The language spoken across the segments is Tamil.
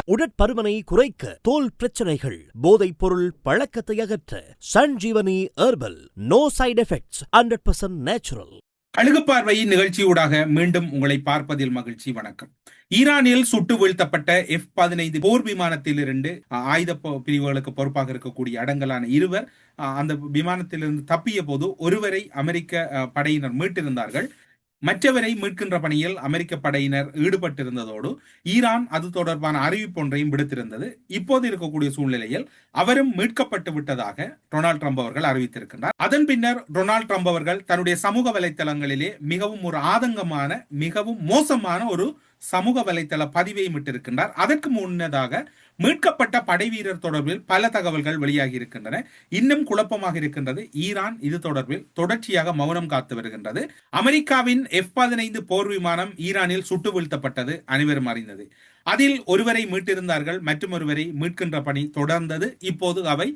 உடற்பருமனை குறைக்க, தோல் பிரச்சனைகள், போதைப் பொருள் பழக்கத்தை அகற்ற Sanjeevani herbal. No side effects, 100% natural. அழுகுப்பார்வையின் நிகழ்ச்சியூடாக மீண்டும் உங்களை பார்ப்பதில் மகிழ்ச்சி. வணக்கம். ஈரானில் சுட்டு வீழ்த்தப்பட்ட F-15 போர் விமானத்திலிருந்து ஆயுத பிரிவுகளுக்கு பொறுப்பாக இருக்கக்கூடிய அடங்கலான இருவர் அந்த விமானத்திலிருந்து தப்பிய போது ஒருவரை அமெரிக்க படையினர் மீட்டிருந்தார்கள். மற்றவரை மீட்கின்ற பணியில் அமெரிக்க படையினர் ஈடுபட்டிருந்ததோடு ஈரான் அது தொடர்பான அறிவிப்பு ஒன்றையும் விடுத்திருந்தது. இப்போது இருக்கக்கூடிய சூழ்நிலையில் அவரும் மீட்கப்பட்டு விட்டதாக டொனால்ட் ட்ரம்ப் அவர்கள் அறிவித்திருக்கின்றார். அதன் பின்னர் டொனால்ட் ட்ரம்ப் அவர்கள் தன்னுடைய சமூக வலைத்தளங்களிலே மிகவும் ஒரு ஆதங்கமான, மிகவும் மோசமான ஒரு சமூக வலைத்தள பதிவை விட்டிருக்கின்றார். அதற்கு முன்னதாக மீட்கப்பட்ட படை வீரர் தொடர்பில் பல தகவல்கள் வெளியாகி இருக்கின்றன. இன்னும் குழப்பமாக இருக்கின்றது. ஈரான் இது தொடர்பில் தொடர்ச்சியாக மௌனம் காத்து வருகின்றது. அமெரிக்காவின் F-15 போர் விமானம் ஈரானில் சுட்டு வீழ்த்தப்பட்டது அனைவரும் அறிந்தது. அதில் ஒருவரை மீட்டிருந்தார்கள், மற்றும் ஒருவரை மீட்கின்ற பணி தொடர்ந்தது. இப்போது அவை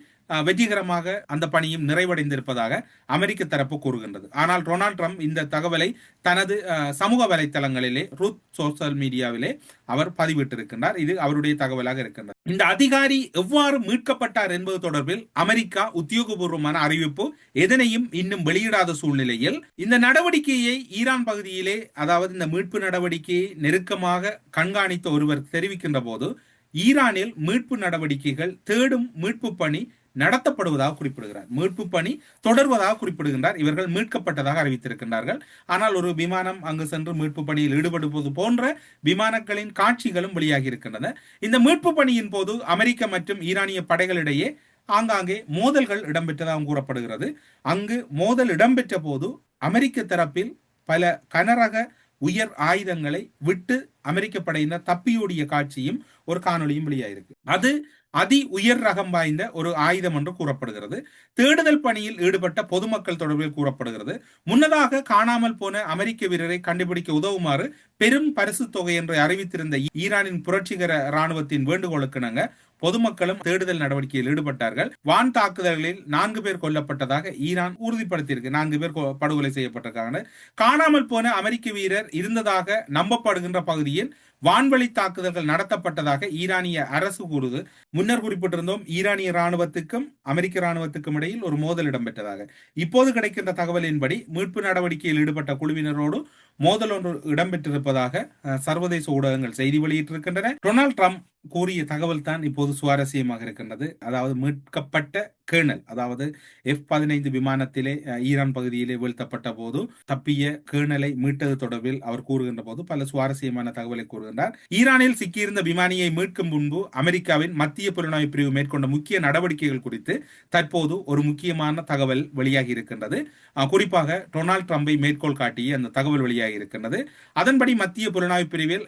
வெற்றிகரமாக அந்த பணியும் நிறைவடைந்திருப்பதாக அமெரிக்க தரப்பு கூறுகின்றது. ஆனால் டொனால்ட் ட்ரம்ப் இந்த தகவலை தனது சமூக வலைத்தளங்களிலே, ருத் சோசியல் மீடியாவிலே அவர் பதிவிட்டிருக்கின்றார். இது அவருடைய தகவலாக இருக்கின்றது. இந்த அதிகாரி எவ்வாறு மீட்கப்பட்டார் என்பது தொடர்பில் அமெரிக்கா உத்தியோகபூர்வமான அறிவிப்பு எதனையும் இன்னும் வெளியிடாத சூழ்நிலையில் இந்த நடவடிக்கையை ஈரான் பகுதியிலே, அதாவது இந்த மீட்பு நடவடிக்கையை நெருக்கமாக கண்காணித்த ஒருவர் தெரிவிக்கின்ற போது, ஈரானில் மீட்பு நடவடிக்கைகள், தேடும் மீட்பு பணி நடத்தப்படுவதாக குறிப்பிடுகிறார். மீட்பு பணி தொடர்வதாக குறிப்பிடுகின்றார். இவர்கள் மீட்கப்பட்டதாக அறிவித்திருக்கின்றார்கள். ஆனால் ஒரு விமானம் அங்கு சென்று மீட்பு பணியில் ஈடுபடுவது போன்ற விமானங்களின் காட்சிகளும் வெளியாகி இருக்கின்றன. இந்த மீட்பு பணியின் போது அமெரிக்க மற்றும் ஈரானிய படைகளிடையே ஆங்காங்கே மோதல்கள் இடம்பெற்றதாக கூறப்படுகிறது. அங்கு மோதல் இடம்பெற்ற போது அமெரிக்க தரப்பில் பல கனரக உயர் ஆயுதங்களை விட்டு அமெரிக்க படையினர் தப்பியோடிய காட்சியும் ஒரு காணொலியும் வெளியாயிருக்கு. அது அதி உயர் ரகம் வாய்ந்த ஒரு ஆயுதம் என்று கூறப்படுகிறது. தேடுதல் பணியில் ஈடுபட்ட பொதுமக்கள் தொடர்பில் கூறப்படுகிறது. முன்னதாக காணாமல் போன அமெரிக்க வீரரை கண்டுபிடிக்க உதவுமாறு பெரும் பரிசு தொகை என்று அறிவித்திருந்த ஈரானின் புரட்சிகர இராணுவத்தின் வேண்டுகோளுக்கிணங்க பொதுமக்களும் தேடுதல் நடவடிக்கையில் ஈடுபட்டார்கள். வான் தாக்குதல்களில் 4 பேர் கொல்லப்பட்டதாக ஈரான் உறுதிப்படுத்தியிருக்கு. 4 பேர் படுகொலை செய்யப்பட்டிருக்காங்க. காணாமல் போன அமெரிக்க வீரர் இருந்ததாக நம்பப்படுகின்ற பகுதியில் வான்வழி தாக்குதல்கள் நடத்தப்பட்டதாக ஈரானிய அரசு கூறுது. முன்னர் குறிப்பிட்டிருந்தோம், ஈரானிய ராணுவத்துக்கும் அமெரிக்க ராணுவத்துக்கும் இடையில் ஒரு மோதல் இடம்பெற்றதாக. இப்போது கிடைக்கின்ற தகவலின்படி மீட்பு நடவடிக்கையில் ஈடுபட்ட குழுவினரோடு மோதல் ஒன்று இடம்பெற்றிருப்பதாக சர்வதேச ஊடகங்கள் செய்தி வெளியிட்டிருக்கின்றன. டொனால்ட் ட்ரம்ப் கூறிய தகவல் தான் இப்போது சுவாரஸ்யமாக இருக்கின்றது. அதாவது மீட்கப்பட்ட கேர்னல், அதாவது F-15 விமானத்திலே ஈரான் பகுதியிலே வீழ்த்தப்பட்ட போது தப்பிய கேர்னலை மீட்டது தொடர்பில் அவர் கூறுகின்ற போது பல சுவாரஸ்யமான தகவலை கூறுகின்றார். ஈரானில் சிக்கியிருந்த விமானியை மீட்கும் முன்பு அமெரிக்காவின் மத்திய புலனாய்வு பிரிவு மேற்கொண்ட முக்கிய நடவடிக்கைகள் குறித்து தற்போது ஒரு முக்கியமான தகவல் வெளியாகி இருக்கின்றது. குறிப்பாக டொனால்ட் ட்ரம்பை மேற்கோள் காட்டிய அந்த தகவல் வெளியாகி இருக்கின்றது. அதன்படி மத்திய புலனாய்வு பிரிவில்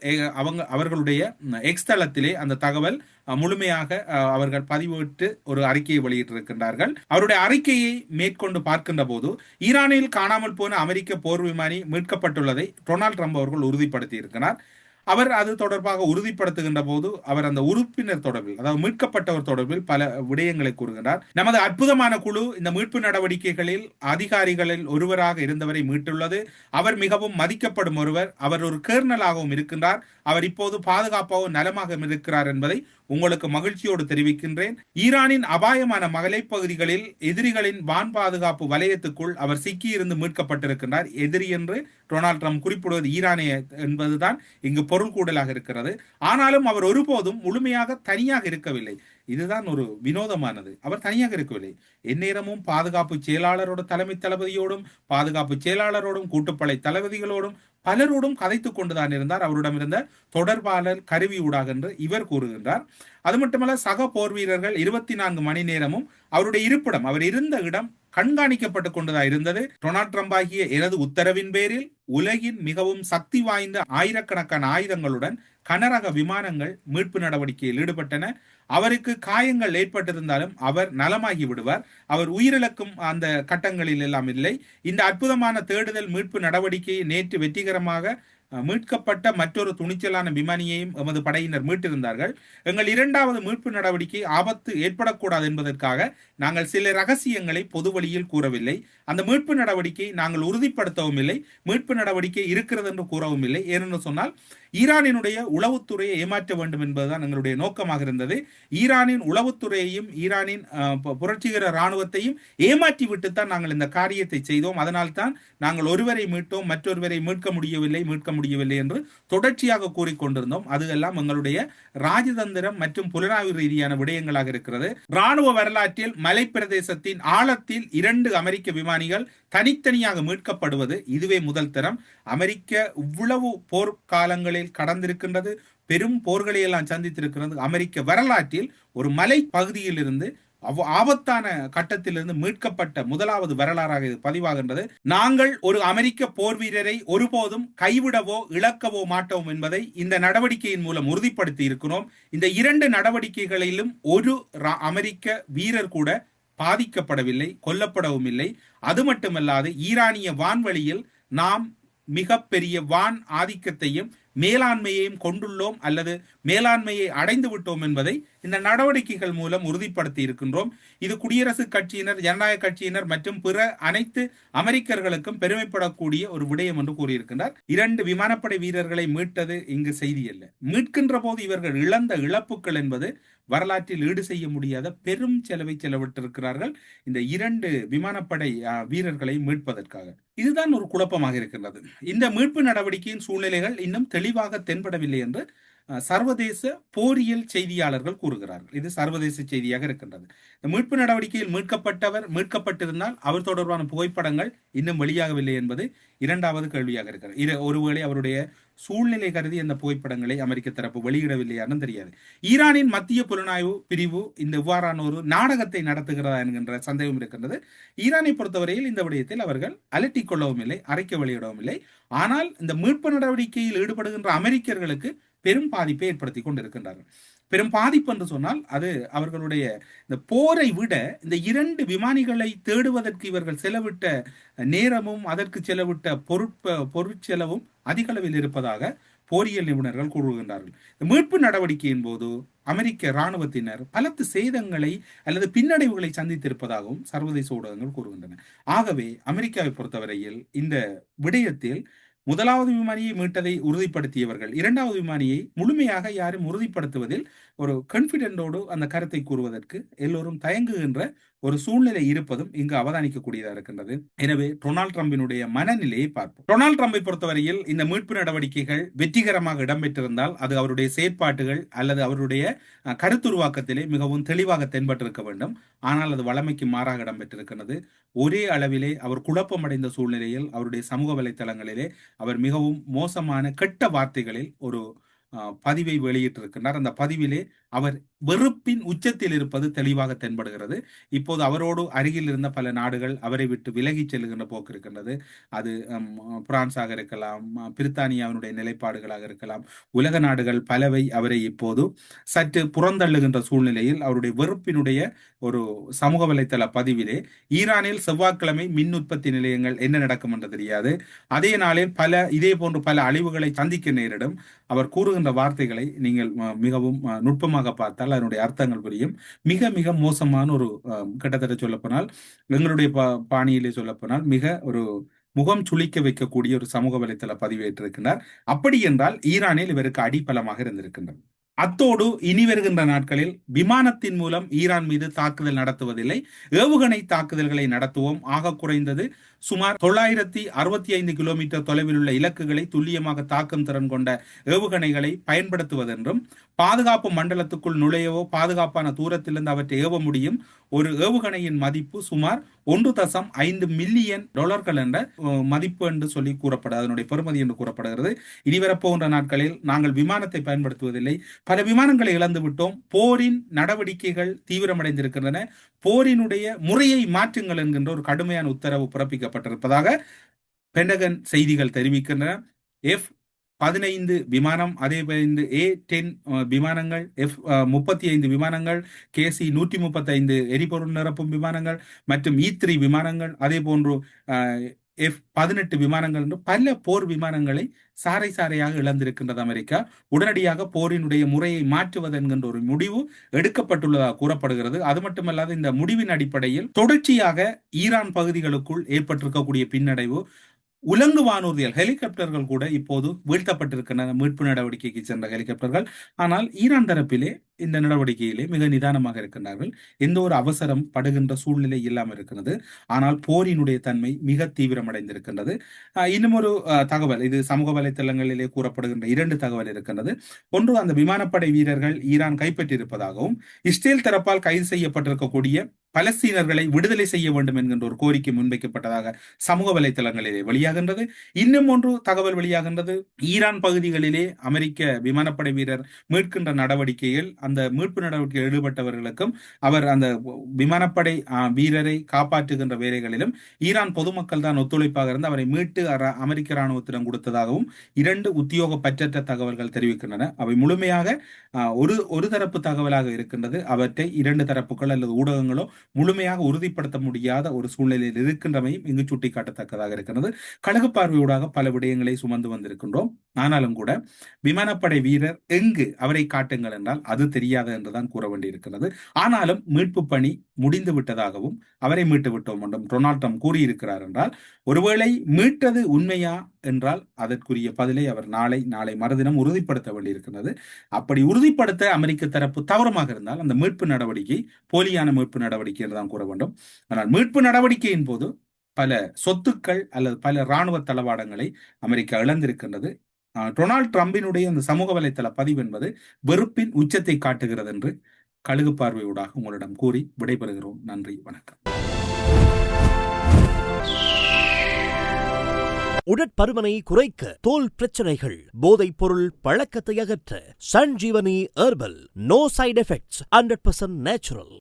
அவர்களுடைய எக்ஸ் தளத்திலே அந்த தகவல் முழுமையாக அவர்கள் பதிவிட்டு ஒரு அறிக்கையை வெளியிட்டிருக்கின்றார்கள். அவருடைய அறிக்கையை மேற்கொண்டு பார்க்கின்ற போது ஈரானில் காணாமல் போன அமெரிக்க போர் விமானி மீட்கப்பட்டுள்ளதை டொனால்ட் ட்ரம்ப் அவர்கள் உறுதிப்படுத்தி இருக்கிறார். அவர் அது தொடர்பாக உறுதிப்படுத்துகின்ற போது அவர் அந்த உறுப்பினர் தொடர்பில், அதாவது மீட்கப்பட்டவர் தொடர்பில் பல விடயங்களை கூறுகிறார். நமது அற்புதமான குழு இந்த மீட்பு நடவடிக்கைகளில் அதிகாரிகளில் ஒருவராக இருந்தவரை மீட்டுள்ளது. அவர் மிகவும் மதிக்கப்படும் ஒருவர். அவர் ஒரு கேர்னலாகவும் இருக்கின்றார். அவர் இப்போது பாதுகாப்பாகவும் நலமாக இருக்கிறார் என்பதை உங்களுக்கு மகிழ்ச்சியோடு தெரிவிக்கின்றேன். ஈரானின் அபாயமான மலைப்பகுதிகளில் எதிரிகளின் வான் பாதுகாப்பு வலயத்துக்குள் அவர் சிக்கியிருந்து மீட்கப்பட்டிருக்கின்றார். எதிரி என்று டொனால்ட் ட்ரம்ப் குறிப்பிடுவது ஈரானிய என்பதுதான் இங்கு பொருள் கூடலாக இருக்கிறது. ஆனாலும் அவர் ஒருபோதும் முழுமையாக தனியாக இருக்கவில்லை. இதுதான் ஒரு வினோதமானது. அவர் தனியாக இருக்கவில்லை. எந்நேரமும் பாதுகாப்பு செயலாளரோட தலைமை தளபதியோடும், பாதுகாப்பு செயலாளரோடும், கூட்டுப்படை தளபதிகளோடும், பலரோடும் கதைத்துக் கொண்டுதான் இருந்தார். அவரிடம் இருந்த தொடர்பாளர் கருவி ஊடாக என்று இவர் கூறுகின்றார். அது மட்டுமல்ல, சக போர் வீரர்கள் 24 மணி நேரமும் அவருடைய இருப்பிடம், அவர் இருந்த இடம் கண்காணிக்கப்பட்டுக் கொண்டுதான் இருந்தது. டொனால்ட் ட்ரம்ப் ஆகிய எனது உத்தரவின் பேரில் உலகின் மிகவும் சக்தி வாய்ந்த ஆயிரக்கணக்கான ஆயுதங்களுடன் கனரக விமானங்கள் மீட்பு நடவடிக்கையில் ஈடுபட்டன. அவருக்கு காயங்கள் ஏற்பட்டிருந்தாலும் அவர் நலமாகி விடுவார். அவர் உயிரிழக்கும் அந்த கட்டங்களில் எல்லாம் இல்லை. இந்த அற்புதமான தேடுதல் மீட்பு நடவடிக்கையை நேற்று வெற்றிகரமாக மீட்கப்பட்ட மற்றொரு துணிச்சலான விமானியையும் எமது படையினர் மீட்டிருந்தார்கள். எங்கள் 2வது மீட்பு நடவடிக்கை ஆபத்து ஏற்படக்கூடாது என்பதற்காக நாங்கள் சில ரகசியங்களை பொது வழியில் கூறவில்லை. அந்த மீட்பு நடவடிக்கை நாங்கள் உறுதிப்படுத்தவும் இல்லை, மீட்பு நடவடிக்கை இருக்கிறது என்று கூறவும் இல்லை. ஏனென்று சொன்னால் ஈரானினுடைய உளவுத்துறையை ஏமாற்ற வேண்டும் என்பதுதான் எங்களுடைய நோக்கமாக இருந்தது. ஈரானின் உளவுத்துறையையும் ஈரானின் புரட்சிகர இராணுவத்தையும் ஏமாற்றி விட்டுத்தான் நாங்கள் இந்த காரியத்தை செய்தோம். அதனால்தான் நாங்கள் ஒருவரை மீட்டோம், மற்றொருவரை மீட்க முடியவில்லை என்று தொடர்ச்சியாக கூறிக்கொண்டிருந்தோம். அதுவெல்லாம் எங்களுடைய ராஜதந்திரம் மற்றும் புலனாய்வு ரீதியான விடயங்களாக இருக்கிறது. இராணுவ வரலாற்றில் மலை பிரதேசத்தின் ஆழத்தில் 2 அமெரிக்க விமானிகள் தனித்தனியாக மீட்கப்படுவது இதுவே முதல் தரம். அமெரிக்க இவ்வளவு போர்க்காலங்களில் கடந்திருக்கின்றது, பெரும் போர்களை எல்லாம் சந்தித்திருக்கிறது. அமெரிக்க வரலாற்றில் ஒரு மலை பகுதியில் இருந்து ஆபத்தான கட்டத்திலிருந்து மீட்கப்பட்ட முதலாவது வரலாறாக இது பதிவாகின்றது. நாங்கள் ஒரு அமெரிக்க போர் வீரரை ஒருபோதும் கைவிடவோ இழக்கவோ மாட்டோம் என்பதை இந்த நடவடிக்கையின் மூலம் உறுதிப்படுத்தி இருக்கிறோம். இந்த 2 நடவடிக்கைகளிலும் ஒரு அமெரிக்க வீரர் கூட பாதிக்கப்படவில்லை, கொல்லப்படவும் இல்லை. அது மட்டுமல்லாது ஈரானிய வான்வெளியில் நாம் மிகப்பெரிய வான் ஆதிக்கத்தையும் மேலாண்மையையும் கொண்டுள்ளோம் அல்லது மேலாண்மையை அடைந்து விட்டோம் என்பதை இந்த நடவடிக்கைகள் மூலம் உறுதிப்படுத்தி இருக்கின்றோம். இது குடியரசுக் கட்சியினர், ஜனநாயக கட்சியினர் மற்றும் பிற அனைத்து அமெரிக்கர்களுக்கும் பெருமைப்படக்கூடிய ஒரு விடயம் என்று கூறியிருக்கின்றார். 2 விமானப்படை வீரர்களை மீட்டது இங்கு செய்தி அல்ல. மீட்கின்ற போது இவர்கள் இழந்த இழப்புகள் என்பது வரலாற்றில் ஈடு செய்ய முடியாத பெரும் செலவை செலவிட்டிருக்கிறார்கள் இந்த 2 விமானப்படை வீரர்களை மீட்பதற்காக. இதுதான் ஒரு குழப்பமாக இருக்கின்றது. இந்த மீட்பு நடவடிக்கையின் சூழ்நிலைகள் இன்னும் தெளிவாக தென்படவில்லை என்று சர்வதேச போரியல் செய்தியாளர்கள் கூறுகிறார்கள். இது சர்வதேச செய்தியாக இருக்கின்றது. இந்த மீட்பு நடவடிக்கையில் மீட்கப்பட்டிருந்தால் அவர் தொடர்பான புகைப்படங்கள் இன்னும் வெளியாகவில்லை என்பது இரண்டாவது கேள்வியாக இருக்கிறது. ஒருவேளை அவருடைய சூழ்நிலை கருதி அந்த புகைப்படங்களை அமெரிக்க தரப்பு வெளியிடவில்லையான்னு தெரியாது. ஈரானின் மத்திய புலனாய்வு பிரிவு இந்த இவ்வாறான ஒரு நாடகத்தை நடத்துகிறதா என்கின்ற சந்தேகம் இருக்கின்றது. ஈரானை பொறுத்தவரையில் இந்த விடயத்தில் அவர்கள் அலட்டிக் கொள்ளவும் இல்லை, அறிக்கை வெளியிடவும் இல்லை. ஆனால் இந்த மீட்பு நடவடிக்கையில் ஈடுபடுகின்ற அமெரிக்கர்களுக்கு பெரும் பாதிப்பை ஏற்படுத்தி கொண்டிருக்கின்றார்கள். பெரும் பாதிப்பு என்று சொன்னால் அது அவர்களுடைய இந்த போரை விட இந்த 2 விமானிகளை தேடுவதற்கு இவர்கள் செலவிட்ட நேரமும் அதற்கு செலவிட்ட பொருட்செலவும் அதிக அளவில் இருப்பதாக போரியல் நிபுணர்கள் கூறுகின்றார்கள். மீட்பு நடவடிக்கையின் போது அமெரிக்க இராணுவத்தினர் பலத்து சேதங்களை அல்லது பின்னடைவுகளை சந்தித்திருப்பதாகவும் சர்வதேச ஊடகங்கள் கூறுகின்றன. ஆகவே அமெரிக்காவை பொறுத்தவரையில் இந்த விடயத்தில் முதலாவது விமானியை மீட்டதை உறுதிப்படுத்தியவர்கள் 2வது விமானியை முழுமையாக யாரும் உறுதிப்படுத்துவதில் ஒரு கான்பிடென்டோடு அந்த கருத்தை கூறுவதற்கு எல்லோரும் தயங்குகின்ற ஒரு சூழ்நிலை இருப்பதும் இங்கு அவதானிக்கக்கூடியதாக இருக்கின்றது. எனவே டொனால்ட் ட்ரம்பினுடைய மனநிலையை பார்ப்போம். டொனால்ட் ட்ரம்பை பொறுத்தவரையில் இந்த மீட்பு நடவடிக்கைகள் வெற்றிகரமாக இடம்பெற்றிருந்தால் அது அவருடைய செயற்பாட்டுகள் அல்லது அவருடைய கருத்துருவாக்கத்திலே மிகவும் தெளிவாக தென்பட்டிருக்க வேண்டும். ஆனால் அது வழமைக்கு மாறாக இடம்பெற்றிருக்கிறது. ஒரே அளவிலே அவர் குழப்பமடைந்த சூழ்நிலையில் அவருடைய சமூக வலைத்தளங்களிலே அவர் மிகவும் மோசமான கெட்ட வார்த்தைகளில் ஒரு பதிவை வெளியிட்டிருக்கின்றார். அந்த பதிவிலே அவர் வெறுப்பின் உச்சத்தில் இருப்பது தெளிவாக தென்படுகிறது. இப்போது அவரோடு அருகில் இருந்த பல நாடுகள் அவரை விட்டு விலகி செல்லுகின்ற போக்கு இருக்கின்றது. அது பிரான்ஸாக இருக்கலாம், பிரித்தானியாவினுடைய நிலைப்பாடுகளாக இருக்கலாம். உலக நாடுகள் பலவை அவரை இப்போது சற்று புறந்தள்ளுகின்ற சூழ்நிலையில் அவருடைய வெறுப்பினுடைய ஒரு சமூக வலைத்தள பதிவிலே ஈரானில் செவ்வாய்க்கிழமை மின் உற்பத்தி நிலையங்கள் என்ன நடக்கும் என்று தெரியாது, அதே நாளில் இதே போன்று பல அழிவுகளை சந்திக்க நேரிடும். அவர் கூறுகின்ற வார்த்தைகளை நீங்கள் மிகவும் நுட்பமாக பார்த்தால் அதனுடைய அர்த்தங்கள் புரியும். மிக மிக மோசமான ஒரு கிட்டத்தட்ட சொல்லப்போனால் எங்களுடைய பாணியிலே சொல்லப்போனால் மிக ஒரு முகம் சுளிக்க வைக்கக்கூடிய ஒரு சமூக வலைத்தள பதிவேற்றிருக்கிறார். அப்படி என்றால் ஈரானில் இவருக்கு அடிப்பலமாக இருந்திருக்கின்றது. அத்தோடு இனி வருகின்ற நாட்களில் விமானத்தின் மூலம் ஈரான் மீது தாக்குதல் நடத்துவதில்லை, ஏவுகணை தாக்குதல்களை நடத்துவோம். ஆக குறைந்தது சுமார் 965 கிலோமீட்டர் தொலைவில் உள்ள இலக்குகளை துல்லியமாக தாக்கும் திறன் கொண்ட ஏவுகணைகளை பயன்படுத்துவதென்றும் பாதுகாப்பு மண்டலத்துக்குள் நுழையவோ பாதுகாப்பான தூரத்திலிருந்து அவற்றை ஏவ முடியும். ஒரு ஏவுகணையின் மதிப்பு சுமார் $1.5 மில்லியன் என்ற மதிப்பு என்று சொல்லி கூறப்பட அதனுடைய பெறுமதி என்று கூறப்படுகிறது. இனிவரப்போகின்ற நாட்களில் நாங்கள் விமானத்தை பயன்படுத்துவதில்லை, பல விமானங்களை இழந்து விட்டோம், போரின் நடவடிக்கைகள் தீவிரமடைந்திருக்கின்றன, போரினுடைய முறையை மாற்றுங்கள் என்கின்ற ஒரு கடுமையான உத்தரவு பிறப்பிக்கப்பட்டிருப்பதாக பென்டகன் செய்திகள் தெரிவிக்கின்றன. F-15 விமானம், அதே போன்று A-10 விமானங்கள், F-35 விமானங்கள், KC-135 எரிபொருள் நிரப்பும் விமானங்கள் மற்றும் E-3 விமானங்கள், அதே போன்று F-18 விமானங்கள் என்று பல போர் விமானங்களை சாறை சாறையாக இழந்திருக்கின்றது அமெரிக்கா. உடனடியாக போரினுடைய முறையை மாற்றுவது என்கின்ற ஒரு முடிவு எடுக்கப்பட்டுள்ளதாக கூறப்படுகிறது. அது மட்டுமல்லாது இந்த முடிவின் அடிப்படையில் தொடர்ச்சியாக ஈரான் பகுதிகளுக்குள் ஏற்பட்டிருக்கக்கூடிய பின்னடைவு, உலங்கு வானூர்திகள் ஹெலிகாப்டர்கள் கூட இப்போது வீழ்த்தப்பட்டிருக்கின்றன, மீட்பு நடவடிக்கைக்கு சென்ற ஹெலிகாப்டர்கள். ஆனால் ஈரான் தரப்பிலே இந்த நடவடிக்கையிலே மிக நிதானமாக இருக்கின்றார்கள். எந்த ஒரு அவசரம் படுகின்ற சூழ்நிலை இல்லாமல் இருக்கிறது. ஆனால் போரினுடைய தன்மை மிக தீவிரமடைந்திருக்கின்றது. இன்னும் ஒரு தகவல், இது சமூக வலைத்தளங்களிலே கூறப்படுகின்ற 2 தகவல் இருக்கின்றது. ஒன்று, அந்த விமானப்படை வீரர்கள் ஈரான் கைப்பற்றியிருப்பதாகவும் இஸ்ரேல் தரப்பால் கைது செய்யப்பட்டிருக்கக்கூடிய பலஸ்தீனர்களை விடுதலை செய்ய வேண்டும் என்கின்ற ஒரு கோரிக்கை முன்வைக்கப்பட்டதாக சமூக வலைத்தளங்களிலே வெளியாகின்றது. இன்னும் ஒன்று தகவல் வெளியாகின்றது, ஈரான் பகுதிகளிலே அமெரிக்க விமானப்படை வீரர் மீட்கின்ற நடவடிக்கையில் அந்த மீட்பு நடவடிக்கையில் ஈடுபட்டவர்களுக்கும் அவர் அந்த விமானப்படை வீரரை காப்பாற்றுகின்ற வேலைகளிலும் ஈரான் பொதுமக்கள் தான் ஒத்துழைப்பாக இருந்து அவரை மீட்டு அமெரிக்க ராணுவத்திடம் கொடுத்ததாகவும் 2 உத்தியோகப்பற்ற தகவல்கள் தெரிவிக்கின்றன. அவை முழுமையாக ஒரு தரப்பு தகவலாக இருக்கின்றது. அவற்றை 2 தரப்புகள் அல்லது ஊடகங்களோ முழுமையாக உறுதிப்படுத்த முடியாத ஒரு சூழ்நிலையில் இருக்கின்றமையும் இங்கு சுட்டிக்காட்டத்தக்கதாக இருக்கிறது. கழகு பார்வையூடாக பல விடயங்களை சுமந்து வந்திருக்கின்றோம். ஆனாலும் கூட விமானப்படை வீரர் எங்கு, அவரை காட்டுங்கள் என்றால் அது தெரியாது என்றுதான் கூற வேண்டியிருக்கிறது. ஆனாலும் மீட்பு பணி முடிந்து விட்டதாகவும் அவரை மீட்டு விட்டோம் என்றும் டொனால்ட் ட்ரம்ப் கூறியிருக்கிறார் என்றால், ஒருவேளை மீட்டது உண்மையா என்றால் அதற்குரிய பதிலை அவர் நாளை மறுதினம் உறுதிப்படுத்த வேண்டியிருக்கிறது. அப்படி உறுதிப்படுத்த அமெரிக்க தரப்பு தவறமாக இருந்தால் அந்த மீட்பு நடவடிக்கை போலியான மீட்பு நடவடிக்கை என்றுதான் கூற வேண்டும். ஆனால் மீட்பு நடவடிக்கையின் போது பல சொத்துக்கள் அல்லது பல இராணுவ தளவாடங்களை அமெரிக்கா இழந்திருக்கின்றது. டொனால்ட் ட்ரம்பினுடைய அந்த சமூக வலைத்தள பதிவு என்பது வெறுப்பின் உச்சத்தை காட்டுகிறது என்று கழுகு பார்வையூடாக உங்களிடம் கூறி விடைபெறுகிறோம். நன்றி, வணக்கம். உடற்பருமனை குறைக்க, தோல் பிரச்சனைகள், போதைப் பொருள் பழக்கத்தை அகற்ற Sanjeevani herbal. No side effects, 100% natural.